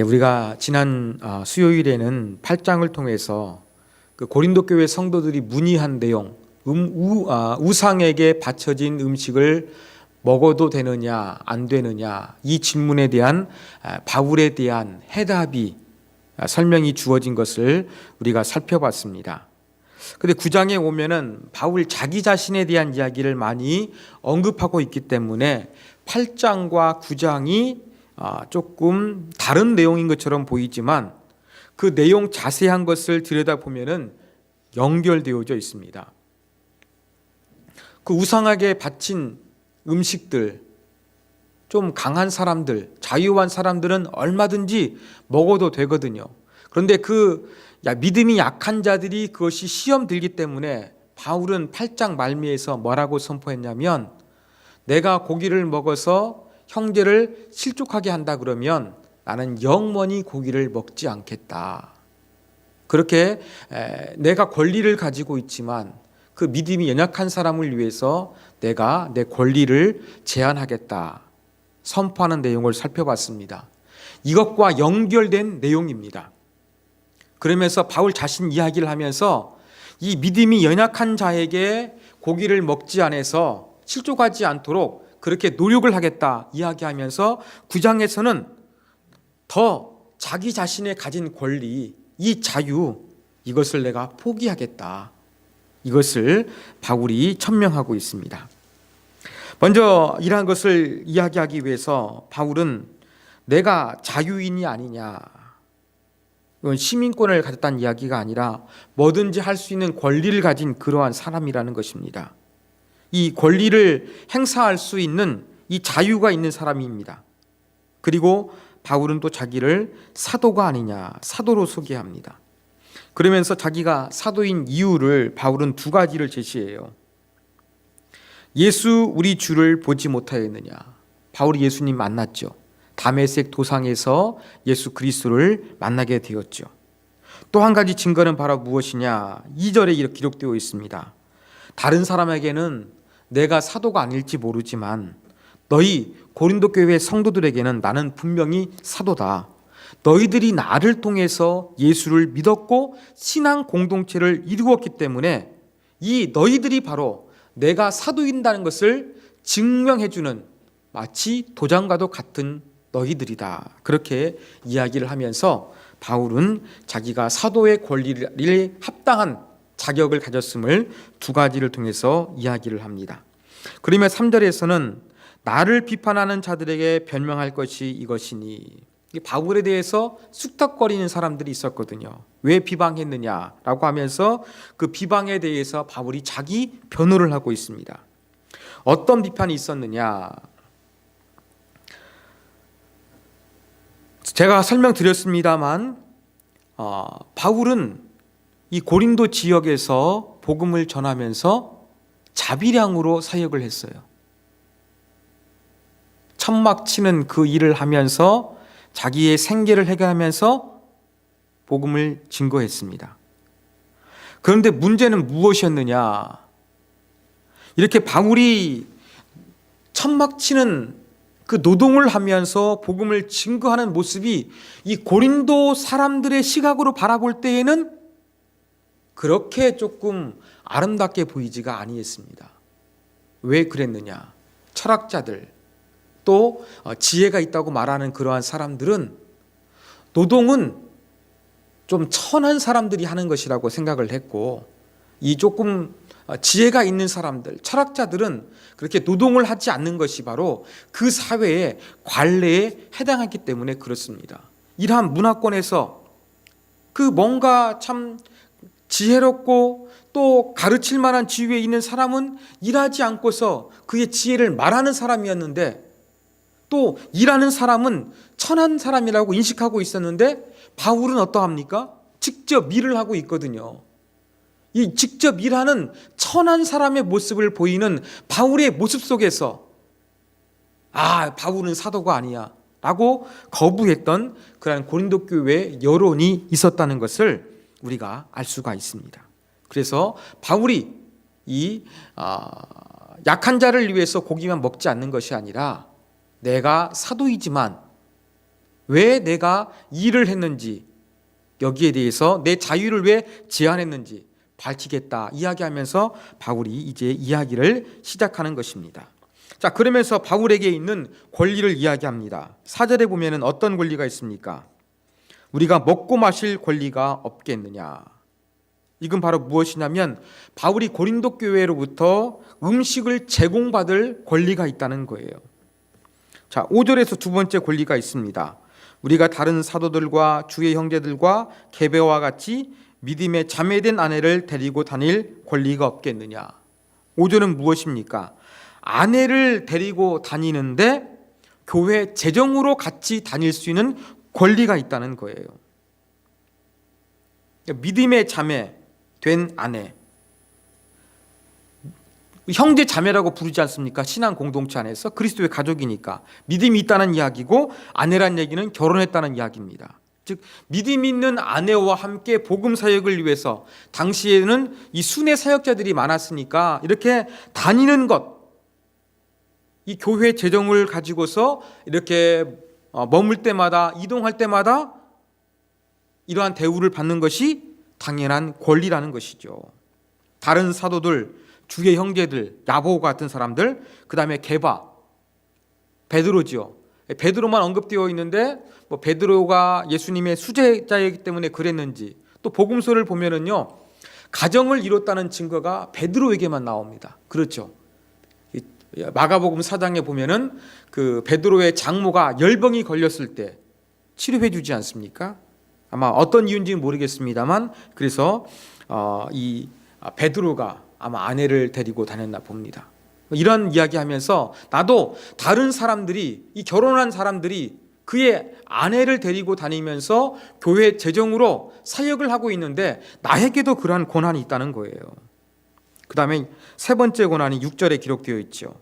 우리가 지난 수요일에는 8장을 통해서 그 고린도 교회 성도들이 문의한 내용, 우상에게 바쳐진 음식을 먹어도 되느냐 안 되느냐, 이 질문에 대한 바울에 대한 해답이 설명이 주어진 것을 우리가 살펴봤습니다. 근데 9장에 오면은 바울 자기 자신에 대한 이야기를 많이 언급하고 있기 때문에 8장과 9장이 조금 다른 내용인 것처럼 보이지만 그 내용 자세한 것을 들여다보면은 연결되어져 있습니다. 그 우상에게 바친 음식들, 좀 강한 사람들, 자유한 사람들은 얼마든지 먹어도 되거든요. 그런데 믿음이 약한 자들이 그것이 시험 들기 때문에 바울은 8장 말미에서 뭐라고 선포했냐면, 내가 고기를 먹어서 형제를 실족하게 한다 그러면 나는 영원히 고기를 먹지 않겠다. 그렇게 내가 권리를 가지고 있지만 그 믿음이 연약한 사람을 위해서 내가 내 권리를 제한하겠다 선포하는 내용을 살펴봤습니다. 이것과 연결된 내용입니다. 그러면서 바울 자신 이야기를 하면서 이 믿음이 연약한 자에게 고기를 먹지 않아서 실족하지 않도록 그렇게 노력을 하겠다 이야기하면서 9장에서는 더 자기 자신의 가진 권리, 이 자유, 이것을 내가 포기하겠다, 이것을 바울이 천명하고 있습니다. 먼저 이러한 것을 이야기하기 위해서 바울은 내가 자유인이 아니냐, 이건 시민권을 가졌다는 이야기가 아니라 뭐든지 할 수 있는 권리를 가진 그러한 사람이라는 것입니다. 이 권리를 행사할 수 있는 이 자유가 있는 사람입니다. 그리고 바울은 또 자기를 사도가 아니냐, 사도로 소개합니다. 그러면서 자기가 사도인 이유를 바울은 두 가지를 제시해요. 예수 우리 주를 보지 못하였느냐. 바울이 예수님 만났죠. 다메섹 도상에서 예수 그리스도를 만나게 되었죠. 또 한 가지 증거는 바로 무엇이냐. 2절에 이렇게 기록되어 있습니다. 다른 사람에게는 내가 사도가 아닐지 모르지만 너희 고린도 교회 성도들에게는 나는 분명히 사도다. 너희들이 나를 통해서 예수를 믿었고 신앙 공동체를 이루었기 때문에 이 너희들이 바로 내가 사도인다는 것을 증명해주는 마치 도장과도 같은 너희들이다. 그렇게 이야기를 하면서 바울은 자기가 사도의 권리를 합당한 자격을 가졌음을 두 가지를 통해서 이야기를 합니다. 그러면 3절에서는 나를 비판하는 자들에게 변명할 것이 이것이니, 바울에 대해서 쑥덕거리는 사람들이 있었거든요. 왜 비방했느냐라고 하면서 그 비방에 대해서 바울이 자기 변호를 하고 있습니다. 어떤 비판이 있었느냐? 제가 설명드렸습니다만 바울은 이 고린도 지역에서 복음을 전하면서 자비량으로 사역을 했어요. 천막 치는 그 일을 하면서 자기의 생계를 해결하면서 복음을 증거했습니다. 그런데 문제는 무엇이었느냐? 이렇게 바울이 천막 치는 그 노동을 하면서 복음을 증거하는 모습이 이 고린도 사람들의 시각으로 바라볼 때에는 그렇게 조금 아름답게 보이지가 아니했습니다. 왜 그랬느냐? 철학자들, 또 지혜가 있다고 말하는 그러한 사람들은 노동은 좀 천한 사람들이 하는 것이라고 생각을 했고, 이 조금 지혜가 있는 사람들, 철학자들은 그렇게 노동을 하지 않는 것이 바로 그 사회의 관례에 해당하기 때문에 그렇습니다. 이러한 문화권에서 그 뭔가 참 지혜롭고 또 가르칠 만한 지위에 있는 사람은 일하지 않고서 그의 지혜를 말하는 사람이었는데, 또 일하는 사람은 천한 사람이라고 인식하고 있었는데 바울은 어떠합니까? 직접 일을 하고 있거든요. 이 직접 일하는 천한 사람의 모습을 보이는 바울의 모습 속에서 바울은 사도가 아니야 라고 거부했던 그런 고린도 교회의 여론이 있었다는 것을 우리가 알 수가 있습니다. 그래서 바울이 이 약한 자를 위해서 고기만 먹지 않는 것이 아니라 내가 사도이지만 왜 내가 일을 했는지, 여기에 대해서 내 자유를 왜 제한했는지 밝히겠다 이야기하면서 바울이 이제 이야기를 시작하는 것입니다. 자, 그러면서 바울에게 있는 권리를 이야기합니다. 4절에 보면은 어떤 권리가 있습니까? 우리가 먹고 마실 권리가 없겠느냐. 이건 바로 무엇이냐면 바울이 고린도 교회로부터 음식을 제공받을 권리가 있다는 거예요. 자, 5절에서 두 번째 권리가 있습니다. 우리가 다른 사도들과 주의 형제들과 게베와 같이 믿음의 자매된 아내를 데리고 다닐 권리가 없겠느냐. 5절은 무엇입니까? 아내를 데리고 다니는데 교회 재정으로 같이 다닐 수 있는 권리가 있다는 거예요. 믿음의 자매 된 아내, 형제 자매라고 부르지 않습니까? 신앙 공동체 안에서 그리스도의 가족이니까 믿음이 있다는 이야기고, 아내란 얘기는 결혼했다는 이야기입니다. 즉 믿음 있는 아내와 함께 복음 사역을 위해서, 당시에는 이 순회 사역자들이 많았으니까 이렇게 다니는 것, 이 교회 재정을 가지고서 이렇게 머물 때마다, 이동할 때마다 이러한 대우를 받는 것이 당연한 권리라는 것이죠. 다른 사도들, 주의 형제들, 야보 같은 사람들, 그 다음에 게바, 베드로지요. 베드로만 언급되어 있는데 베드로가 예수님의 수제자이기 때문에 그랬는지, 또 복음서를 보면은요, 가정을 이뤘다는 증거가 베드로에게만 나옵니다. 그렇죠. 마가복음 4장에 보면은 그 베드로의 장모가 열병이 걸렸을 때 치료해 주지 않습니까? 아마 어떤 이유인지는 모르겠습니다만, 그래서 이 베드로가 아마 아내를 데리고 다녔나 봅니다. 이런 이야기하면서 나도 다른 사람들이, 이 결혼한 사람들이 그의 아내를 데리고 다니면서 교회 재정으로 사역을 하고 있는데 나에게도 그러한 권한이 있다는 거예요. 그 다음에 세 번째 권한이 6절에 기록되어 있죠.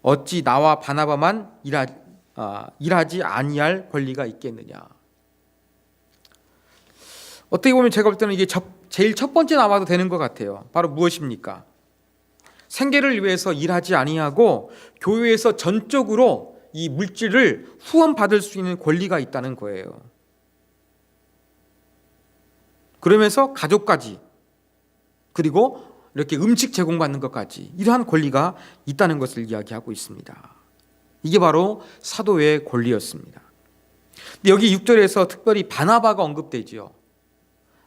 어찌 나와 바나바만 일하지 아니할 권리가 있겠느냐. 어떻게 보면 제가 볼 때는 이게 제일 첫 번째 나와도 되는 것 같아요. 바로 무엇입니까? 생계를 위해서 일하지 아니하고 교회에서 전적으로 이 물질을 후원받을 수 있는 권리가 있다는 거예요. 그러면서 가족까지, 그리고 이렇게 음식 제공받는 것까지, 이러한 권리가 있다는 것을 이야기하고 있습니다. 이게 바로 사도의 권리였습니다. 근데 여기 6절에서 특별히 바나바가 언급되지요.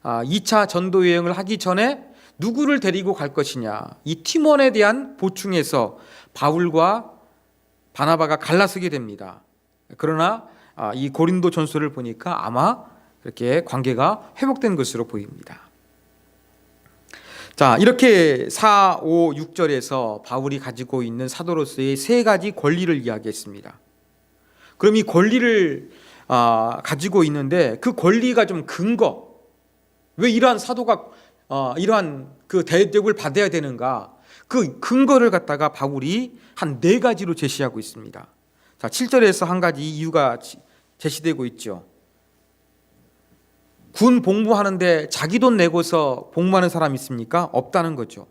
2차 전도 여행을 하기 전에 누구를 데리고 갈 것이냐, 이 팀원에 대한 보충에서 바울과 바나바가 갈라서게 됩니다. 그러나 이 고린도 전서를 보니까 아마 그렇게 관계가 회복된 것으로 보입니다. 자, 이렇게 4, 5, 6절에서 바울이 가지고 있는 사도로서의 세 가지 권리를 이야기했습니다. 그럼 이 권리를 가지고 있는데 그 권리가 좀 근거, 왜 이러한 사도가 이러한 그 대접을 받아야 되는가, 그 근거를 갖다가 바울이 한 네 가지로 제시하고 있습니다. 자, 7절에서 한 가지 이유가 제시되고 있죠. 군 복무하는데 자기 돈 내고서 복무하는 사람 있습니까? 없다는 거죠.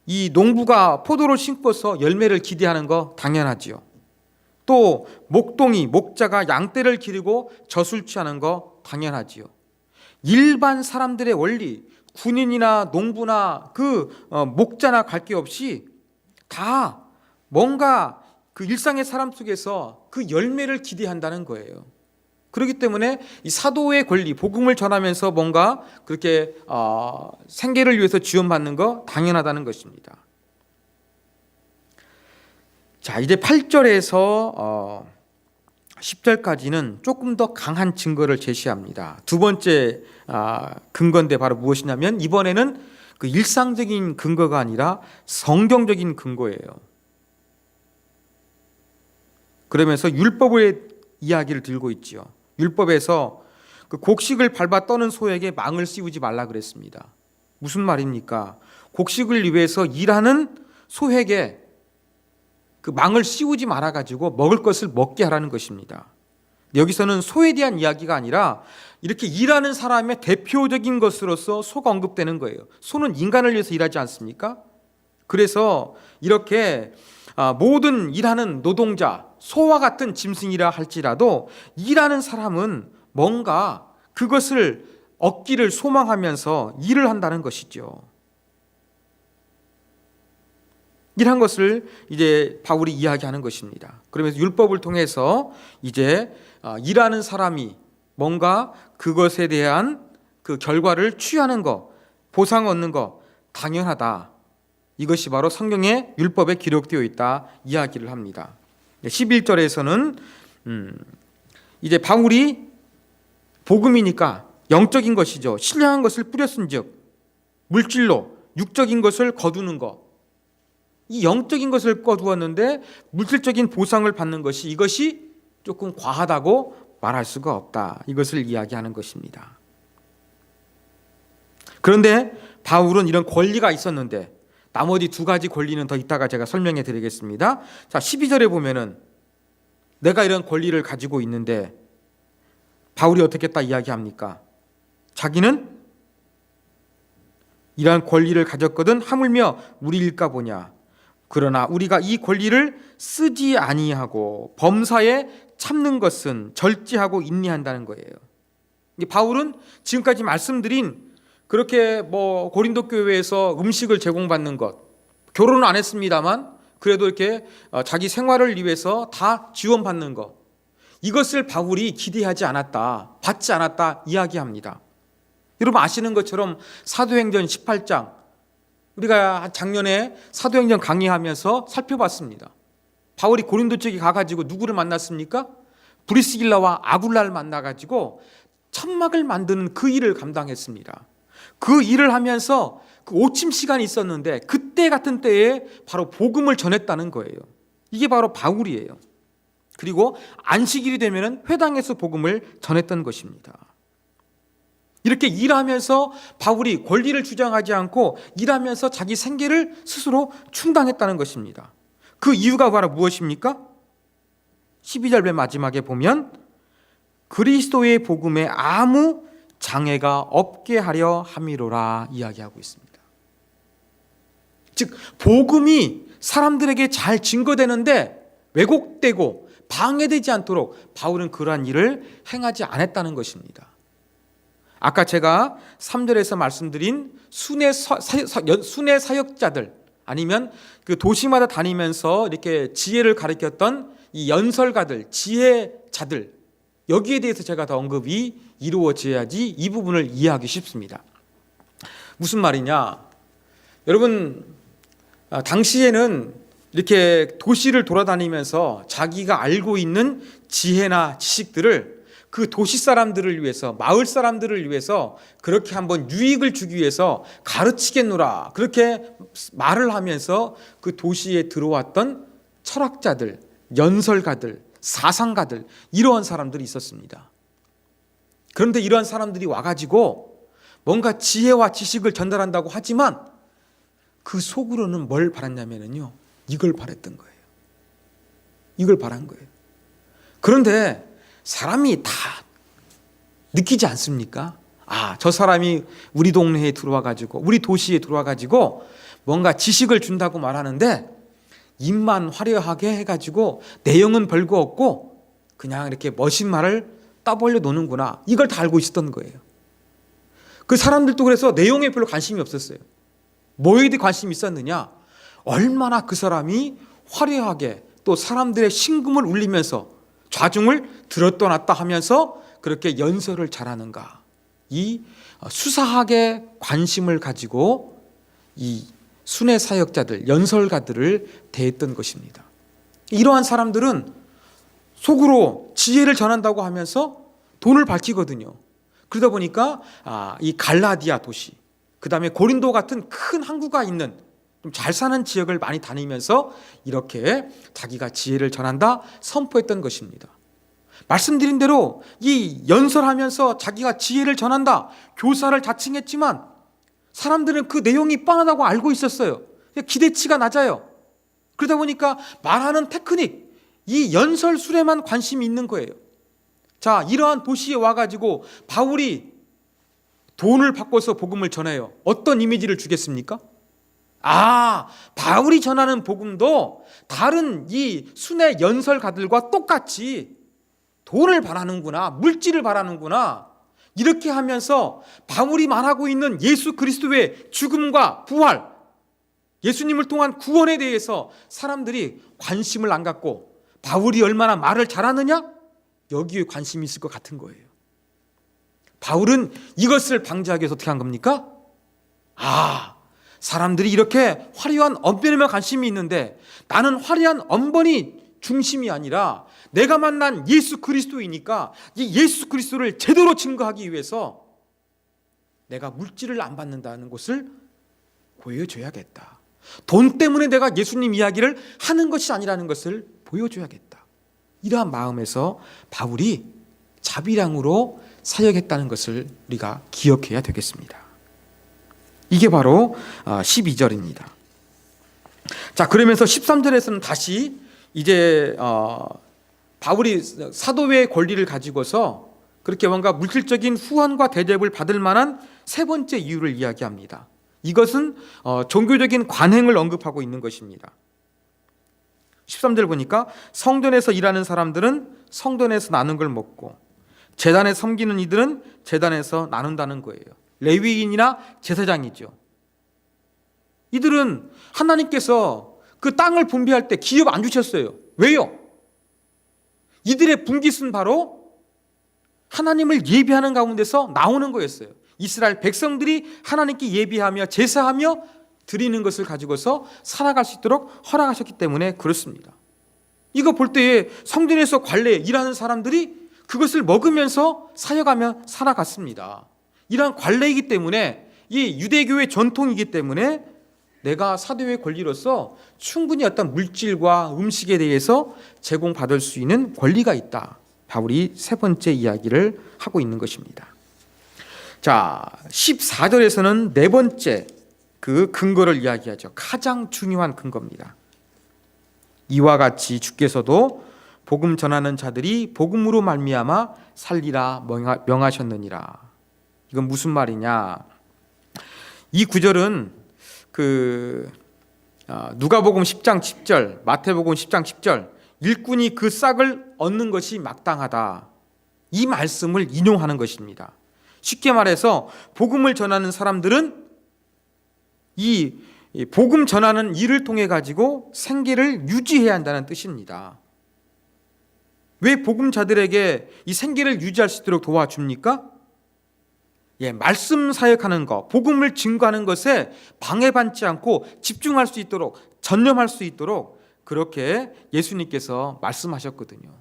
이 농부가 포도를 심고서 열매를 기대하는 거 당연하지요. 또 목동이, 목자가 양떼를 기르고 젖을 취하는 거 당연하지요. 일반 사람들의 원리, 군인이나 농부나 목자나 갈 게 없이 다 뭔가 그 일상의 사람 속에서 그 열매를 기대한다는 거예요. 그렇기 때문에 이 사도의 권리, 복음을 전하면서 뭔가 그렇게 생계를 위해서 지원받는 거 당연하다는 것입니다. 자, 이제 8절에서 10절까지는 조금 더 강한 증거를 제시합니다. 두 번째 근거인데 바로 무엇이냐면, 이번에는 그 일상적인 근거가 아니라 성경적인 근거예요. 그러면서 율법의 이야기를 들고 있지요. 율법에서 그 곡식을 밟아 떠는 소에게 망을 씌우지 말라 그랬습니다. 무슨 말입니까? 곡식을 위해서 일하는 소에게 그 망을 씌우지 말아가지고 먹을 것을 먹게 하라는 것입니다. 여기서는 소에 대한 이야기가 아니라 이렇게 일하는 사람의 대표적인 것으로서 소가 언급되는 거예요. 소는 인간을 위해서 일하지 않습니까? 그래서 이렇게 모든 일하는 노동자, 소와 같은 짐승이라 할지라도 일하는 사람은 뭔가 그것을 얻기를 소망하면서 일을 한다는 것이죠. 이런 것을 이제 바울이 이야기하는 것입니다. 그러면서 율법을 통해서 이제 일하는 사람이 뭔가 그것에 대한 그 결과를 취하는 것, 보상 얻는 것 당연하다. 이것이 바로 성경의 율법에 기록되어 있다 이야기를 합니다. 11절에서는 이제 바울이 복음이니까 영적인 것이죠. 신령한 것을 뿌렸은즉 물질로 육적인 것을 거두는 것. 이 영적인 것을 거두었는데 물질적인 보상을 받는 것이 이것이 조금 과하다고 말할 수가 없다. 이것을 이야기하는 것입니다. 그런데 바울은 이런 권리가 있었는데 나머지 두 가지 권리는 더 이따가 제가 설명해 드리겠습니다. 자, 12절에 보면은 내가 이런 권리를 가지고 있는데 바울이 어떻게 딱 이야기합니까? 자기는 이러한 권리를 가졌거든 하물며 우리일까 보냐. 그러나 우리가 이 권리를 쓰지 아니하고 범사에 참는 것은 절제하고 인내한다는 거예요. 바울은 지금까지 말씀드린 그렇게 고린도 교회에서 음식을 제공받는 것, 결혼은 안 했습니다만 그래도 이렇게 자기 생활을 위해서 다 지원받는 것, 이것을 바울이 기대하지 않았다, 받지 않았다 이야기합니다. 여러분 아시는 것처럼 사도행전 18장 우리가 작년에 사도행전 강의하면서 살펴봤습니다. 바울이 고린도 쪽에 가가지고 누구를 만났습니까? 브리스길라와 아굴라를 만나가지고 천막을 만드는 그 일을 감당했습니다. 그 일을 하면서 그 오침 시간이 있었는데 그때 같은 때에 바로 복음을 전했다는 거예요. 이게 바로 바울이에요. 그리고 안식일이 되면 회당에서 복음을 전했던 것입니다. 이렇게 일하면서 바울이 권리를 주장하지 않고 일하면서 자기 생계를 스스로 충당했다는 것입니다. 그 이유가 바로 무엇입니까? 12절 맨 마지막에 보면 그리스도의 복음에 아무 장애가 없게 하려 함이로라 이야기하고 있습니다. 즉 복음이 사람들에게 잘 증거되는데 왜곡되고 방해되지 않도록 바울은 그러한 일을 행하지 않았다는 것입니다. 아까 제가 3절에서 말씀드린 순회 사역자들 아니면 그 도시마다 다니면서 이렇게 지혜를 가르쳤던 이 연설가들, 지혜자들 여기에 대해서 제가 더 언급이 이루어져야지 이 부분을 이해하기 쉽습니다. 무슨 말이냐? 여러분 당시에는 이렇게 도시를 돌아다니면서 자기가 알고 있는 지혜나 지식들을 그 도시 사람들을 위해서 마을 사람들을 위해서 그렇게 한번 유익을 주기 위해서 가르치겠노라 그렇게 말을 하면서 그 도시에 들어왔던 철학자들, 연설가들, 사상가들 이러한 사람들이 있었습니다. 그런데 이러한 사람들이 와가지고 뭔가 지혜와 지식을 전달한다고 하지만 그 속으로는 뭘 바랐냐면요 이걸 바랬던 거예요. 이걸 바란 거예요. 그런데 사람이 다 느끼지 않습니까? 저 사람이 우리 동네에 들어와가지고 우리 도시에 들어와가지고 뭔가 지식을 준다고 말하는데 입만 화려하게 해가지고 내용은 별거 없고 그냥 이렇게 멋진 말을 떠벌려 노는구나. 이걸 다 알고 있었던 거예요. 그 사람들도 그래서 내용에 별로 관심이 없었어요. 뭐에 대해 관심이 있었느냐? 얼마나 그 사람이 화려하게 또 사람들의 심금을 울리면서 좌중을 들었다 놨다 하면서 그렇게 연설을 잘하는가. 이 수사학에 관심을 가지고 이 순회 사역자들, 연설가들을 대했던 것입니다. 이러한 사람들은 속으로 지혜를 전한다고 하면서 돈을 밝히거든요. 그러다 보니까 이 갈라디아 도시, 그 다음에 고린도 같은 큰 항구가 있는 좀 잘 사는 지역을 많이 다니면서 이렇게 자기가 지혜를 전한다 선포했던 것입니다. 말씀드린 대로 이 연설하면서 자기가 지혜를 전한다 교사를 자칭했지만 사람들은 그 내용이 뻔하다고 알고 있었어요. 기대치가 낮아요. 그러다 보니까 말하는 테크닉, 이 연설술에만 관심이 있는 거예요. 자, 이러한 도시에 와가지고 바울이 돈을 바꿔서 복음을 전해요. 어떤 이미지를 주겠습니까? 바울이 전하는 복음도 다른 이 순회 연설가들과 똑같이 돈을 바라는구나, 물질을 바라는구나, 이렇게 하면서 바울이 말하고 있는 예수 그리스도의 죽음과 부활, 예수님을 통한 구원에 대해서 사람들이 관심을 안 갖고 바울이 얼마나 말을 잘하느냐? 여기에 관심이 있을 것 같은 거예요. 바울은 이것을 방지하기 위해서 어떻게 한 겁니까? 사람들이 이렇게 화려한 언변에만 관심이 있는데 나는 화려한 언변이 중심이 아니라 내가 만난 예수 그리스도이니까 이 예수 그리스도를 제대로 증거하기 위해서 내가 물질을 안 받는다는 것을 보여줘야겠다. 돈 때문에 내가 예수님 이야기를 하는 것이 아니라는 것을 보여줘야겠다. 이러한 마음에서 바울이 자비량으로 사역했다는 것을 우리가 기억해야 되겠습니다. 이게 바로 12절입니다. 자, 그러면서 13절에서는 다시 이제 바울이 사도의 권리를 가지고서 그렇게 뭔가 물질적인 후원과 대접을 받을 만한 세 번째 이유를 이야기합니다. 이것은 종교적인 관행을 언급하고 있는 것입니다. 13절 보니까 성전에서 일하는 사람들은 성전에서 나눈 걸 먹고 제단에 섬기는 이들은 제단에서 나눈다는 거예요. 레위인이나 제사장이죠. 이들은 하나님께서 그 땅을 분배할 때 기업 안 주셨어요. 왜요? 이들의 분깃은 바로 하나님을 예비하는 가운데서 나오는 거였어요. 이스라엘 백성들이 하나님께 예비하며 제사하며 드리는 것을 가지고서 살아갈 수 있도록 허락하셨기 때문에 그렇습니다. 이거 볼 때에 성전에서 관례 일하는 사람들이 그것을 먹으면서 사역하며 살아갔습니다. 이러한 관례이기 때문에 이 유대교의 전통이기 때문에 내가 사도의 권리로서 충분히 어떤 물질과 음식에 대해서 제공받을 수 있는 권리가 있다. 바울이 세 번째 이야기를 하고 있는 것입니다. 자, 14절에서는 네 번째 그 근거를 이야기하죠. 가장 중요한 근거입니다. 이와 같이 주께서도 복음 전하는 자들이 복음으로 말미암아 살리라 명하셨느니라. 이건 무슨 말이냐? 이 구절은 누가복음 10장 10절, 마태복음 10장 10절, 일꾼이 그 싹을 얻는 것이 마땅하다. 이 말씀을 인용하는 것입니다. 쉽게 말해서 복음을 전하는 사람들은 이 복음 전하는 일을 통해 가지고 생계를 유지해야 한다는 뜻입니다. 왜 복음자들에게 이 생계를 유지할 수 있도록 도와줍니까? 말씀 사역하는 것, 복음을 증거하는 것에 방해받지 않고 집중할 수 있도록, 전념할 수 있도록 그렇게 예수님께서 말씀하셨거든요.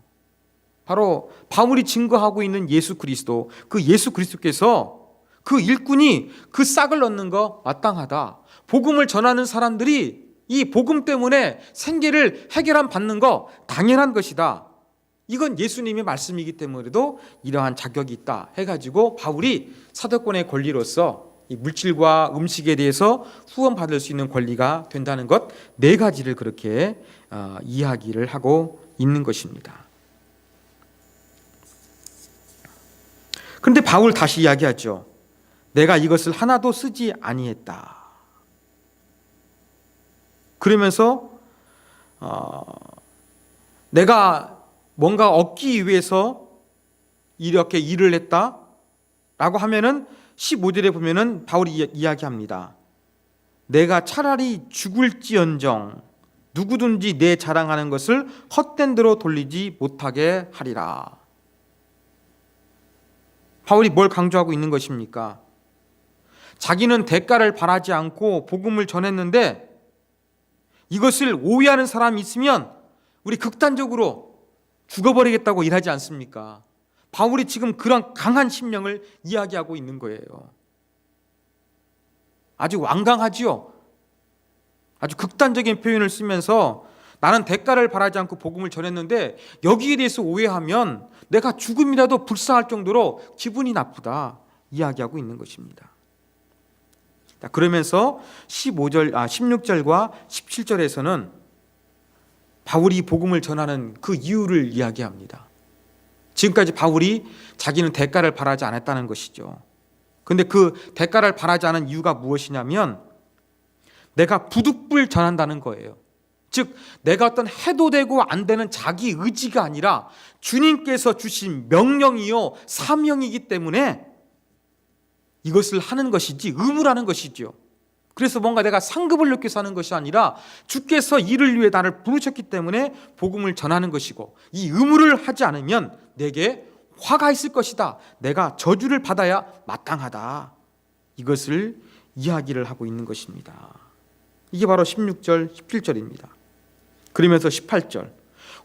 바로 바울이 증거하고 있는 예수 그리스도, 그 예수 그리스도께서 그 일꾼이 그 싹을 얻는 거 마땅하다. 복음을 전하는 사람들이 이 복음 때문에 생계를 받는 거 당연한 것이다. 이건 예수님의 말씀이기 때문에도 이러한 자격이 있다 해가지고 바울이 사도권의 권리로서 이 물질과 음식에 대해서 후원받을 수 있는 권리가 된다는 것 네 가지를 그렇게 이야기를 하고 있는 것입니다. 그런데 바울 다시 이야기하죠. 내가 이것을 하나도 쓰지 아니했다. 그러면서 내가 뭔가 얻기 위해서 이렇게 일을 했다라고 하면은 15절에 보면은 바울이 이야기합니다. 내가 차라리 죽을지언정 누구든지 내 자랑하는 것을 헛된 대로 돌리지 못하게 하리라. 바울이 뭘 강조하고 있는 것입니까? 자기는 대가를 바라지 않고 복음을 전했는데 이것을 오해하는 사람이 있으면 우리 극단적으로 죽어버리겠다고 일하지 않습니까? 바울이 지금 그런 강한 심령을 이야기하고 있는 거예요. 아주 완강하지요. 아주 극단적인 표현을 쓰면서 나는 대가를 바라지 않고 복음을 전했는데 여기에 대해서 오해하면 내가 죽음이라도 불쌍할 정도로 기분이 나쁘다 이야기하고 있는 것입니다. 그러면서 16절과 17절에서는 바울이 복음을 전하는 그 이유를 이야기합니다. 지금까지 바울이 자기는 대가를 바라지 않았다는 것이죠. 그런데 그 대가를 바라지 않은 이유가 무엇이냐면 내가 부득불 전한다는 거예요. 즉 내가 어떤 해도 되고 안 되는 자기 의지가 아니라 주님께서 주신 명령이요 사명이기 때문에 이것을 하는 것이지 의무라는 것이죠. 그래서 뭔가 내가 상급을 느껴서 하는 것이 아니라 주께서 이를 위해 나를 부르셨기 때문에 복음을 전하는 것이고, 이 의무를 하지 않으면 내게 화가 있을 것이다, 내가 저주를 받아야 마땅하다, 이것을 이야기를 하고 있는 것입니다. 이게 바로 16절 17절입니다. 그러면서 18절,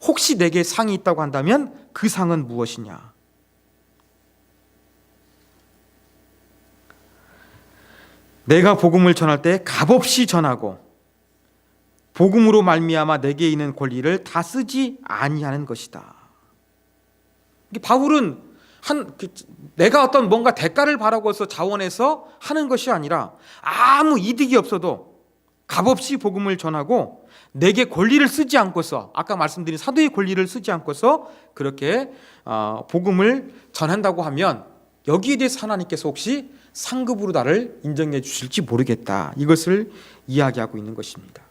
혹시 내게 상이 있다고 한다면 그 상은 무엇이냐? 내가 복음을 전할 때 값없이 전하고 복음으로 말미암아 내게 있는 권리를 다 쓰지 아니하는 것이다. 바울은 내가 어떤 뭔가 대가를 바라고서 자원해서 하는 것이 아니라 아무 이득이 없어도 값없이 복음을 전하고 내게 권리를 쓰지 않고서, 아까 말씀드린 사도의 권리를 쓰지 않고서 그렇게 복음을 전한다고 하면 여기에 대해서 하나님께서 혹시 상급으로 나를 인정해 주실지 모르겠다, 이것을 이야기하고 있는 것입니다.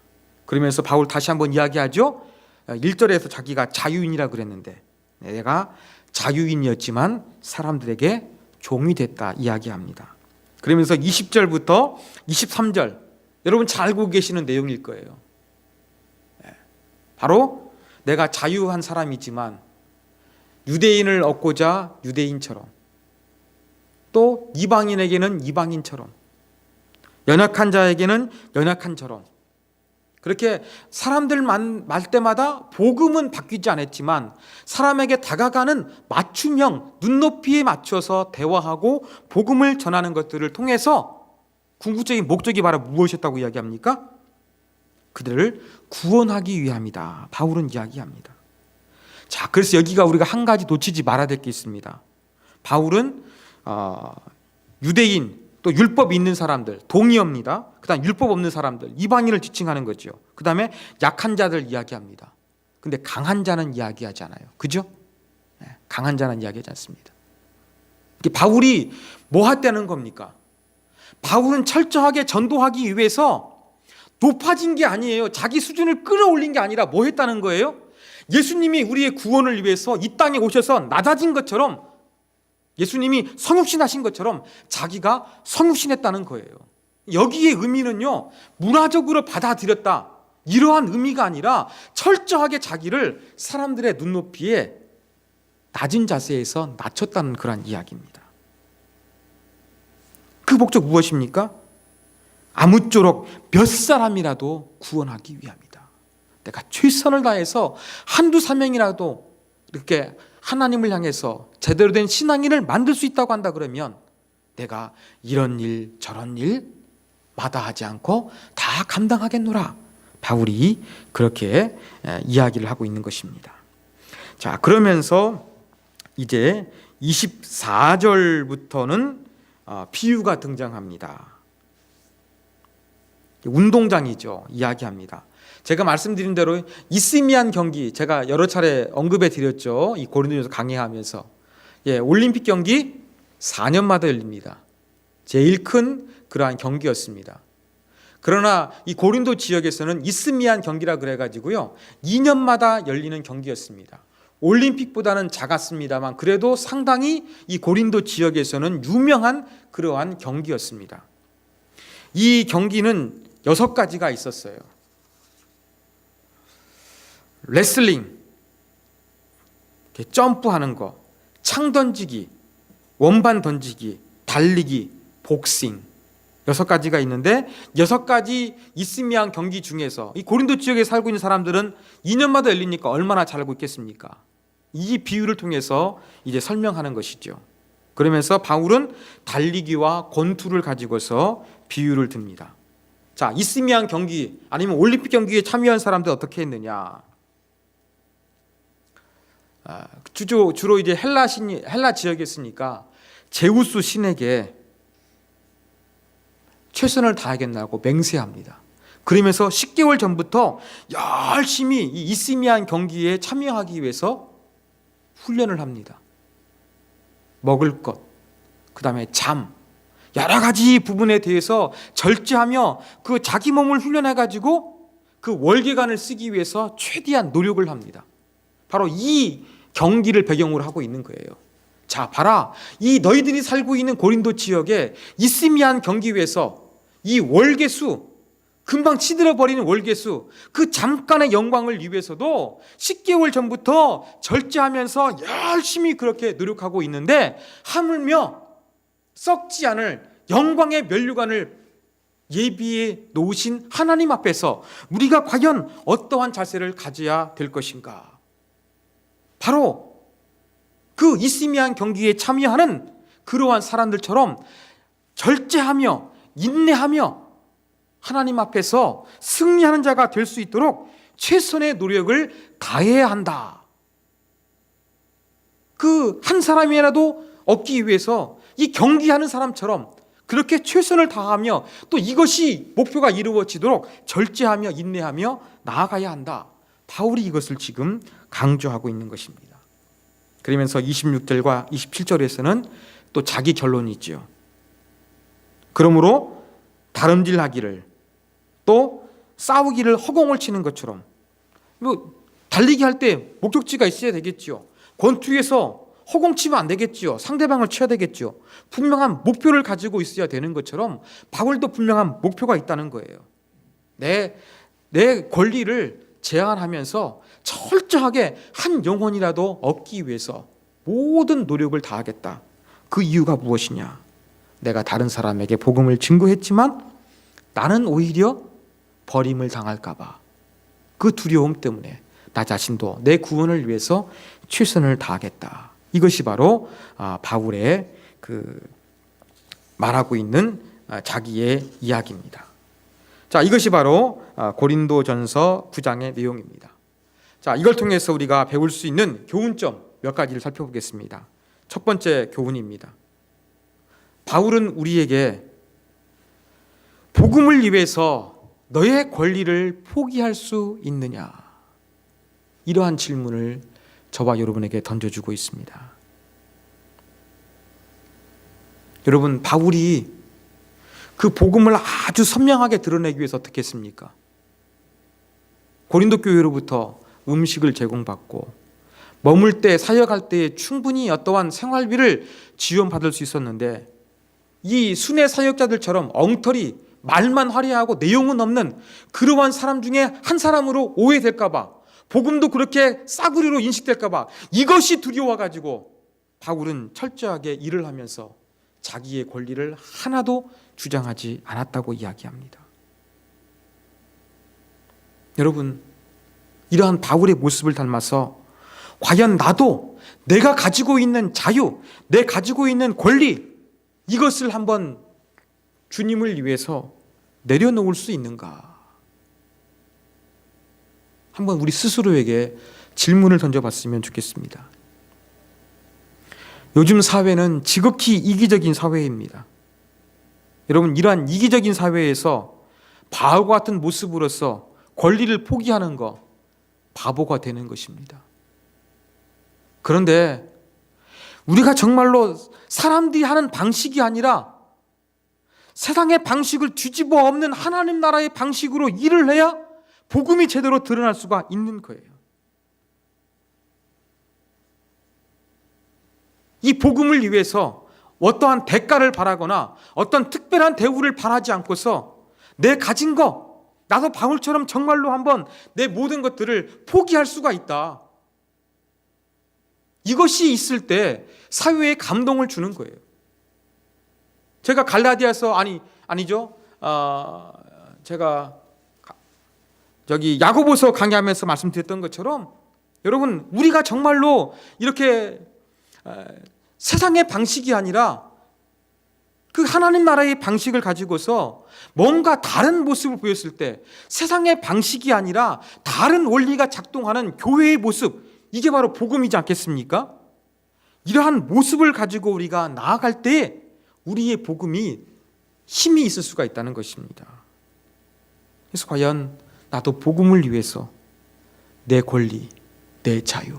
그러면서 바울 다시 한번 이야기하죠. 1절에서 자기가 자유인이라 그랬는데 내가 자유인이었지만 사람들에게 종이 됐다 이야기합니다. 그러면서 20절부터 23절, 여러분 잘 알고 계시는 내용일 거예요. 바로 내가 자유한 사람이지만 유대인을 얻고자 유대인처럼, 또 이방인에게는 이방인처럼, 연약한 자에게는 연약한처럼, 그렇게 사람들 말 때마다 복음은 바뀌지 않았지만 사람에게 다가가는 맞춤형, 눈높이에 맞춰서 대화하고 복음을 전하는 것들을 통해서 궁극적인 목적이 바로 무엇이었다고 이야기합니까? 그들을 구원하기 위함이다, 바울은 이야기합니다. 자, 그래서 여기가 우리가 한 가지 놓치지 말아야 될 게 있습니다. 바울은 유대인, 또 율법 있는 사람들, 동의합니다. 그 다음 율법 없는 사람들, 이방인을 지칭하는 거죠. 그 다음에 약한 자들 이야기합니다. 근데 강한 자는 이야기하지 않아요. 그죠? 강한 자는 이야기하지 않습니다. 바울이 뭐 했다는 겁니까? 바울은 철저하게 전도하기 위해서 높아진 게 아니에요. 자기 수준을 끌어올린 게 아니라 뭐 했다는 거예요? 예수님이 우리의 구원을 위해서 이 땅에 오셔서 낮아진 것처럼, 예수님이 성육신하신 것처럼 자기가 성육신했다는 거예요. 여기에 의미는요, 문화적으로 받아들였다, 이러한 의미가 아니라 철저하게 자기를 사람들의 눈높이에 낮은 자세에서 낮췄다는 그런 이야기입니다. 그 목적 무엇입니까? 아무쪼록 몇 사람이라도 구원하기 위함이다. 내가 최선을 다해서 한두 사명이라도 이렇게 하나님을 향해서 제대로 된 신앙인을 만들 수 있다고 한다 그러면 내가 이런 일 저런 일 마다하지 않고 다 감당하겠노라, 바울이 그렇게 이야기를 하고 있는 것입니다. 자, 그러면서 이제 24절부터는 비유가 등장합니다. 운동장이죠. 이야기합니다. 제가 말씀드린 대로 이스미안 경기, 제가 여러 차례 언급해 드렸죠. 이 고린도전서 강의하면서, 올림픽 경기 4년마다 열립니다. 제일 큰 그러한 경기였습니다. 그러나 이 고린도 지역에서는 이스미안 경기라 그래가지고요, 2년마다 열리는 경기였습니다. 올림픽보다는 작았습니다만 그래도 상당히 이 고린도 지역에서는 유명한 그러한 경기였습니다. 이 경기는 6가지가 있었어요. 레슬링, 점프하는 거, 창 던지기, 원반 던지기, 달리기, 복싱, 6가지가 있는데 6가지 이스미안 경기 중에서 이 고린도 지역에 살고 있는 사람들은 2년마다 열리니까 얼마나 잘 알고 있겠습니까? 이 비유를 통해서 이제 설명하는 것이죠. 그러면서 바울은 달리기와 권투를 가지고서 비유를 듭니다. 자, 이스미안 경기 아니면 올림픽 경기에 참여한 사람들 어떻게 했느냐? 주로 이제 헬라 지역에 있으니까 제우스 신에게 최선을 다하겠다고 맹세합니다. 그러면서 10개월 전부터 열심히 이 이스미안 경기에 참여하기 위해서 훈련을 합니다. 먹을 것, 그 다음에 잠, 여러 가지 부분에 대해서 절제하며 그 자기 몸을 훈련해가지고 그 월계관을 쓰기 위해서 최대한 노력을 합니다. 바로 이 경기를 배경으로 하고 있는 거예요. 자, 봐라. 이 너희들이 살고 있는 고린도 지역에 있음이한 경기에서 이 월계수, 금방 치들어버리는 월계수, 그 잠깐의 영광을 위해서도 10개월 전부터 절제하면서 열심히 그렇게 노력하고 있는데 하물며 썩지 않을 영광의 면류관을 예비해 놓으신 하나님 앞에서 우리가 과연 어떠한 자세를 가져야 될 것인가? 바로 그 있음이한 경기에 참여하는 그러한 사람들처럼 절제하며 인내하며 하나님 앞에서 승리하는 자가 될 수 있도록 최선의 노력을 다해야 한다. 그 한 사람이라도 얻기 위해서 이 경기하는 사람처럼 그렇게 최선을 다하며 또 이것이 목표가 이루어지도록 절제하며 인내하며 나아가야 한다. 바울이 이것을 지금 강조하고 있는 것입니다. 그러면서 26절과 27절에서는 또 자기 결론이 있죠. 그러므로 다름질하기를 또 싸우기를 허공을 치는 것처럼 뭐 달리기 할 때 목적지가 있어야 되겠지요. 권투에서 허공치면 안 되겠지요. 상대방을 쳐야 되겠지요. 분명한 목표를 가지고 있어야 되는 것처럼 바울도 분명한 목표가 있다는 거예요. 내 권리를 제한하면서 철저하게 한 영혼이라도 얻기 위해서 모든 노력을 다하겠다. 그 이유가 무엇이냐? 내가 다른 사람에게 복음을 증거했지만 나는 오히려 버림을 당할까 봐 그 두려움 때문에 나 자신도 내 구원을 위해서 최선을 다하겠다. 이것이 바로 바울의 그 말하고 있는 자기의 이야기입니다. 자, 이것이 바로 고린도전서 9장의 내용입니다. 자, 이걸 통해서 우리가 배울 수 있는 교훈점 몇 가지를 살펴보겠습니다. 첫 번째 교훈입니다. 바울은 우리에게 복음을 위해서 너의 권리를 포기할 수 있느냐? 이러한 질문을 저와 여러분에게 던져주고 있습니다. 여러분, 바울이 그 복음을 아주 선명하게 드러내기 위해서 어떻게 했습니까? 고린도 교회로부터 음식을 제공받고 머물 때 사역할 때에 충분히 어떠한 생활비를 지원받을 수 있었는데 이 순회 사역자들처럼 엉터리 말만 화려하고 내용은 없는 그러한 사람 중에 한 사람으로 오해될까 봐 복음도 그렇게 싸구리로 인식될까 봐 이것이 두려워가지고 바울은 철저하게 일을 하면서 자기의 권리를 하나도 주장하지 않았다고 이야기합니다. 여러분, 이러한 바울의 모습을 닮아서 과연 나도 내가 가지고 있는 자유, 내 가지고 있는 권리 이것을 한번 주님을 위해서 내려놓을 수 있는가? 한번 우리 스스로에게 질문을 던져봤으면 좋겠습니다. 요즘 사회는 지극히 이기적인 사회입니다. 여러분, 이러한 이기적인 사회에서 바울과 같은 모습으로서 권리를 포기하는 거 바보가 되는 것입니다. 그런데 우리가 정말로 사람들이 하는 방식이 아니라 세상의 방식을 뒤집어 엎는 하나님 나라의 방식으로 일을 해야 복음이 제대로 드러날 수가 있는 거예요. 이 복음을 위해서 어떠한 대가를 바라거나 어떤 특별한 대우를 바라지 않고서 내 가진 거, 나도 바울처럼 정말로 한번 내 모든 것들을 포기할 수가 있다. 이것이 있을 때 사회에 감동을 주는 거예요. 제가 갈라디아서 아니죠. 제가 저기 야고보서 강의하면서 말씀드렸던 것처럼 여러분, 우리가 정말로 이렇게 세상의 방식이 아니라 그 하나님 나라의 방식을 가지고서 뭔가 다른 모습을 보였을 때 세상의 방식이 아니라 다른 원리가 작동하는 교회의 모습, 이게 바로 복음이지 않겠습니까? 이러한 모습을 가지고 우리가 나아갈 때 우리의 복음이 힘이 있을 수가 있다는 것입니다. 그래서 과연 나도 복음을 위해서 내 권리, 내 자유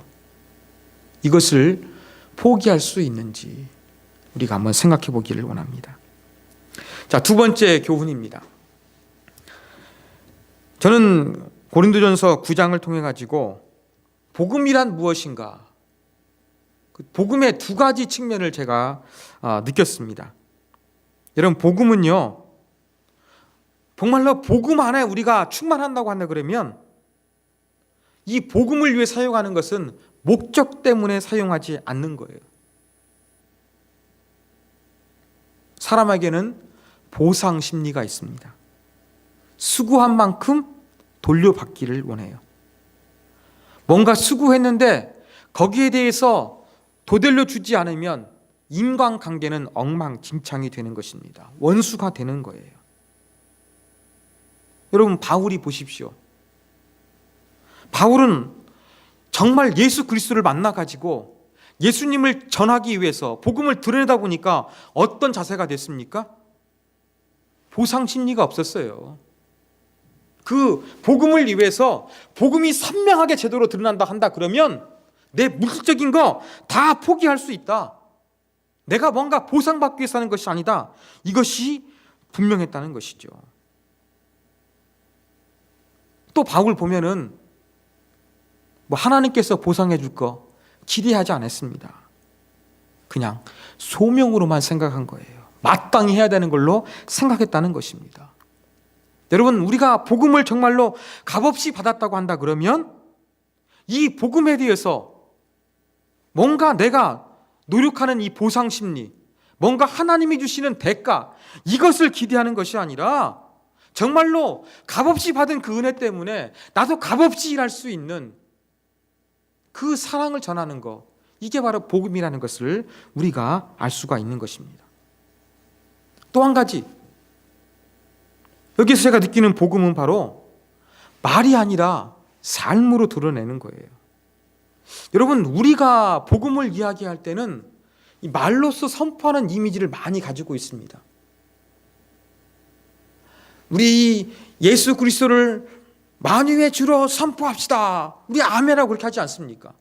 이것을 포기할 수 있는지 우리가 한번 생각해 보기를 원합니다. 자, 두 번째 교훈입니다. 저는 고린도전서 9장을 통해 가지고 복음이란 무엇인가, 그 복음의 두 가지 측면을 제가 느꼈습니다. 여러분, 복음은요, 정말로 복음 안에 우리가 충만한다고 한다 그러면 이 복음을 위해 사용하는 것은 목적 때문에 사용하지 않는 거예요. 사람에게는 보상 심리가 있습니다. 수고한 만큼 돌려받기를 원해요. 뭔가 수고했는데 거기에 대해서 도달려 주지 않으면 인간관계는 엉망진창이 되는 것입니다. 원수가 되는 거예요. 여러분, 바울이 보십시오. 바울은 정말 예수 그리스도를 만나가지고 예수님을 전하기 위해서 복음을 드러내다 보니까 어떤 자세가 됐습니까? 보상 심리가 없었어요. 그 복음을 위해서 복음이 선명하게 제대로 드러난다 한다 그러면 내 물질적인 거 다 포기할 수 있다. 내가 뭔가 보상받기 위해서 하는 것이 아니다. 이것이 분명했다는 것이죠. 또 바울 보면은 하나님께서 보상해 줄 거 기대하지 않았습니다. 그냥 소명으로만 생각한 거예요. 마땅히 해야 되는 걸로 생각했다는 것입니다. 여러분, 우리가 복음을 정말로 값없이 받았다고 한다 그러면 이 복음에 대해서 뭔가 내가 노력하는 이 보상 심리, 뭔가 하나님이 주시는 대가, 이것을 기대하는 것이 아니라 정말로 값없이 받은 그 은혜 때문에 나도 값없이 일할 수 있는 그 사랑을 전하는 것, 이게 바로 복음이라는 것을 우리가 알 수가 있는 것입니다. 또 한 가지, 여기서 제가 느끼는 복음은 바로 말이 아니라 삶으로 드러내는 거예요. 여러분, 우리가 복음을 이야기할 때는 이 말로서 선포하는 이미지를 많이 가지고 있습니다. 우리 예수 그리스도를 만유의 주로 선포합시다. 우리 아멘하고 그렇게 하지 않습니까?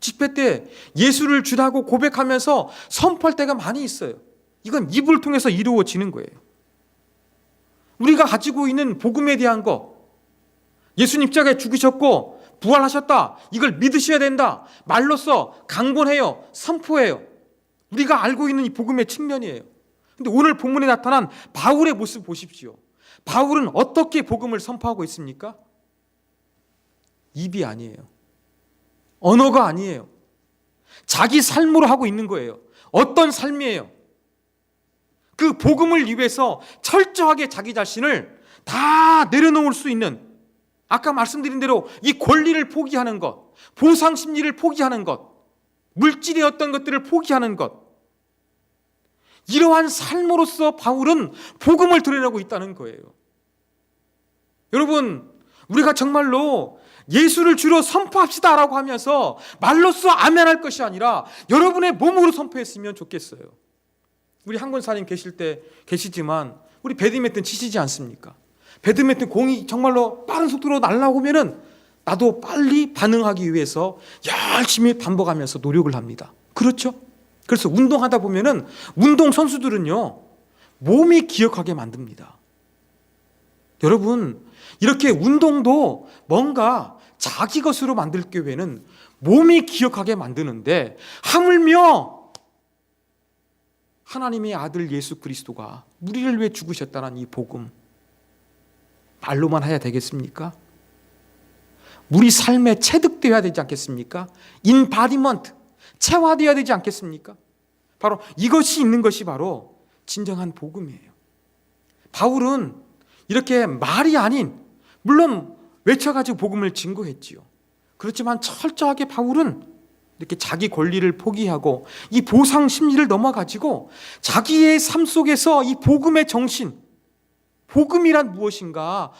집회 때 예수를 주라고 고백하면서 선포할 때가 많이 있어요. 이건 입을 통해서 이루어지는 거예요. 우리가 가지고 있는 복음에 대한 것, 예수님 십자가에 죽으셨고 부활하셨다, 이걸 믿으셔야 된다, 말로써 강권해요, 선포해요. 우리가 알고 있는 이 복음의 측면이에요. 근데 오늘 본문에 나타난 바울의 모습 보십시오. 바울은 어떻게 복음을 선포하고 있습니까? 입이 아니에요. 언어가 아니에요. 자기 삶으로 하고 있는 거예요. 어떤 삶이에요? 그 복음을 위해서 철저하게 자기 자신을 다 내려놓을 수 있는, 아까 말씀드린 대로 이 권리를 포기하는 것, 보상 심리를 포기하는 것, 물질의 어떤 것들을 포기하는 것, 이러한 삶으로서 바울은 복음을 드러내고 있다는 거예요. 여러분, 우리가 정말로 예수를 주로 선포합시다 라고 하면서 말로써 아멘할 것이 아니라 여러분의 몸으로 선포했으면 좋겠어요. 우리 한권사님 계실 때 계시지만 우리 배드민턴 치시지 않습니까? 배드민턴 공이 정말로 빠른 속도로 날아오면은 나도 빨리 반응하기 위해서 열심히 반복하면서 노력을 합니다. 그렇죠? 그래서 운동하다 보면은 운동 선수들은요, 몸이 기억하게 만듭니다. 여러분, 이렇게 운동도 뭔가 자기 것으로 만들 경우에는 몸이 기억하게 만드는데, 하물며 하나님의 아들 예수 그리스도가 우리를 위해 죽으셨다는 이 복음, 말로만 해야 되겠습니까? 우리 삶에 체득되어야 되지 않겠습니까? 인바디먼트, 체화되어야 되지 않겠습니까? 바로 이것이 있는 것이 바로 진정한 복음이에요. 바울은 이렇게 말이 아닌, 물론 외쳐가지고 복음을 증거했지요. 그렇지만 철저하게 바울은 이렇게 자기 권리를 포기하고 이 보상 심리를 넘어가지고 자기의 삶 속에서 이 복음의 정신, 복음이란 무엇인가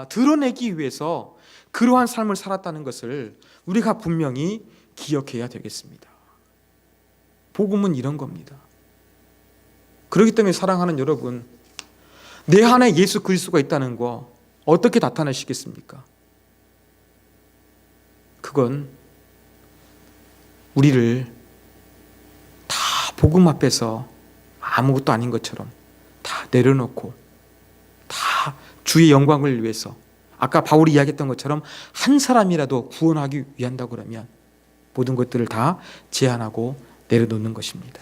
드러내기 위해서 그러한 삶을 살았다는 것을 우리가 분명히 기억해야 되겠습니다. 복음은 이런 겁니다. 그렇기 때문에 사랑하는 여러분, 내 안에 예수 그리스도가 있다는 거 어떻게 나타내시겠습니까? 그건 우리를 다 복음 앞에서 아무것도 아닌 것처럼 내려놓고 다 주의 영광을 위해서, 아까 바울이 이야기했던 것처럼 한 사람이라도 구원하기 위한다 그러면 모든 것들을 다 제한하고 내려놓는 것입니다.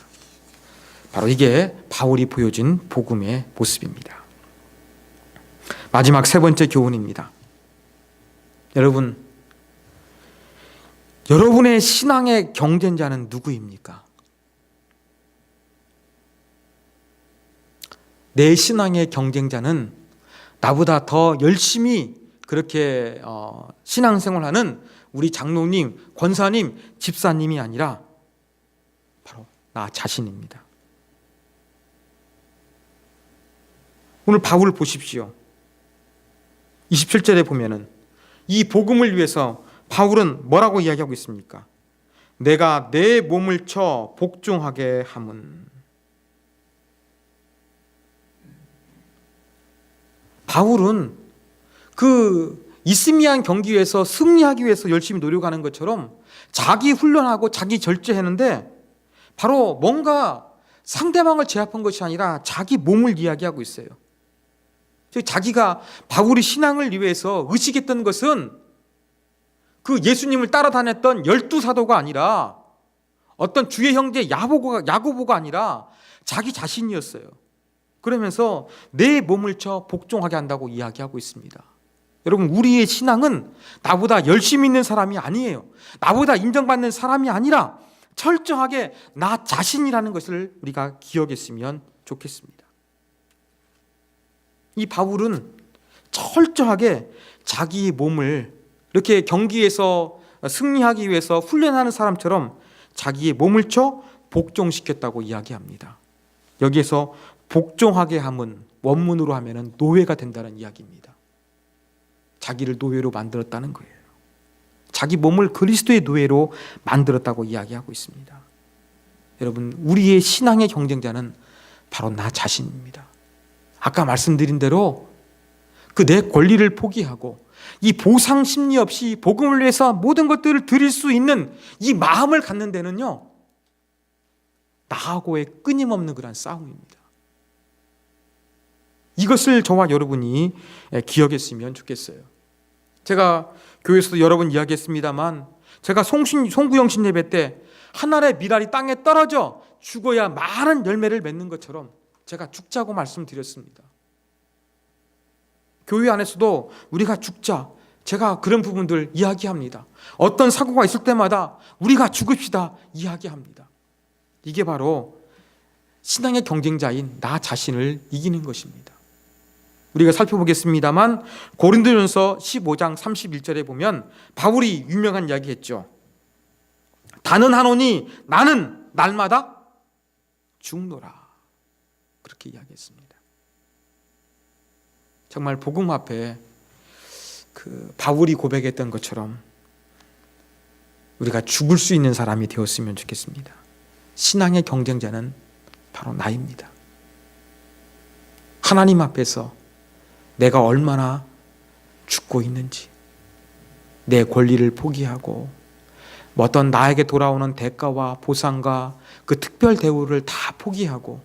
바로 이게 바울이 보여준 복음의 모습입니다. 마지막 세 번째 교훈입니다. 여러분의 신앙의 경쟁자는 누구입니까? 내 신앙의 경쟁자는 나보다 더 열심히 그렇게 신앙생활하는 우리 장로님, 권사님, 집사님이 아니라 바로 나 자신입니다. 오늘 바울을 보십시오. 27절에 보면은 이 복음을 위해서 바울은 뭐라고 이야기하고 있습니까? 내가 내 몸을 쳐 복종하게 함은. 바울은 그 이스미안 경기에서 승리하기 위해서 열심히 노력하는 것처럼 자기 훈련하고 자기 절제하는데 바로 뭔가 상대방을 제압한 것이 아니라 자기 몸을 이야기하고 있어요. 자기가 바울이 신앙을 위해서 의식했던 것은 그 예수님을 따라다녔던 12사도가 아니라 어떤 주의 형제 야고보가 아니라 자기 자신이었어요. 그러면서 내 몸을 쳐 복종하게 한다고 이야기하고 있습니다. 여러분, 우리의 신앙은 나보다 열심히 있는 사람이 아니에요. 나보다 인정받는 사람이 아니라 철저하게 나 자신이라는 것을 우리가 기억했으면 좋겠습니다. 이 바울은 철저하게 자기 몸을 이렇게 경기에서 승리하기 위해서 훈련하는 사람처럼 자기의 몸을 쳐 복종시켰다고 이야기합니다. 여기에서 복종하게 함은 원문으로 하면은 노예가 된다는 이야기입니다. 자기를 노예로 만들었다는 거예요. 자기 몸을 그리스도의 노예로 만들었다고 이야기하고 있습니다. 여러분, 우리의 신앙의 경쟁자는 바로 나 자신입니다. 아까 말씀드린 대로 그 내 권리를 포기하고 이 보상 심리 없이 복음을 위해서 모든 것들을 드릴 수 있는 이 마음을 갖는 데는요, 나하고의 끊임없는 그런 싸움입니다. 이것을 저와 여러분이 기억했으면 좋겠어요. 제가 교회에서도 여러 번 이야기했습니다만, 제가 송구영신 예배 때 하늘의 미랄이 땅에 떨어져 죽어야 많은 열매를 맺는 것처럼 제가 죽자고 말씀드렸습니다. 교회 안에서도 우리가 죽자, 제가 그런 부분들 이야기합니다. 어떤 사고가 있을 때마다 우리가 죽읍시다 이야기합니다. 이게 바로 신앙의 경쟁자인 나 자신을 이기는 것입니다. 우리가 살펴보겠습니다만, 고린도전서 15장 31절에 보면 바울이 유명한 이야기 했죠. 단언하노니 나는 날마다 죽노라, 그렇게 이야기했습니다. 정말 복음 앞에 그 바울이 고백했던 것처럼 우리가 죽을 수 있는 사람이 되었으면 좋겠습니다. 신앙의 경쟁자는 바로 나입니다. 하나님 앞에서 내가 얼마나 죽고 있는지, 내 권리를 포기하고 어떤 나에게 돌아오는 대가와 보상과 그 특별 대우를 다 포기하고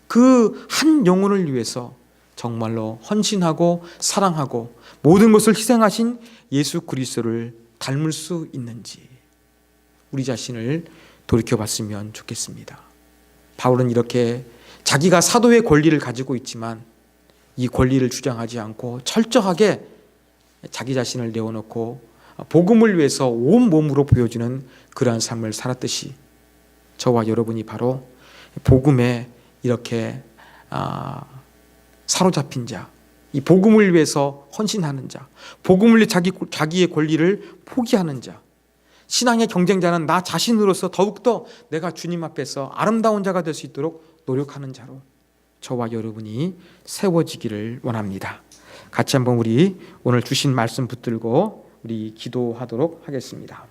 그 한 영혼을 위해서 정말로 헌신하고 사랑하고 모든 것을 희생하신 예수 그리스도를 닮을 수 있는지 우리 자신을 돌이켜봤으면 좋겠습니다. 바울은 이렇게 자기가 사도의 권리를 가지고 있지만 이 권리를 주장하지 않고 철저하게 자기 자신을 내어놓고 복음을 위해서 온 몸으로 보여주는 그러한 삶을 살았듯이 저와 여러분이 바로 복음에 이렇게 사로잡힌 자, 이 복음을 위해서 헌신하는 자, 복음을 위해 자기의 권리를 포기하는 자, 신앙의 경쟁자는 나 자신으로서 더욱더 내가 주님 앞에서 아름다운 자가 될 수 있도록 노력하는 자로 저와 여러분이 세워지기를 원합니다. 같이 한번 우리 오늘 주신 말씀 붙들고 우리 기도하도록 하겠습니다.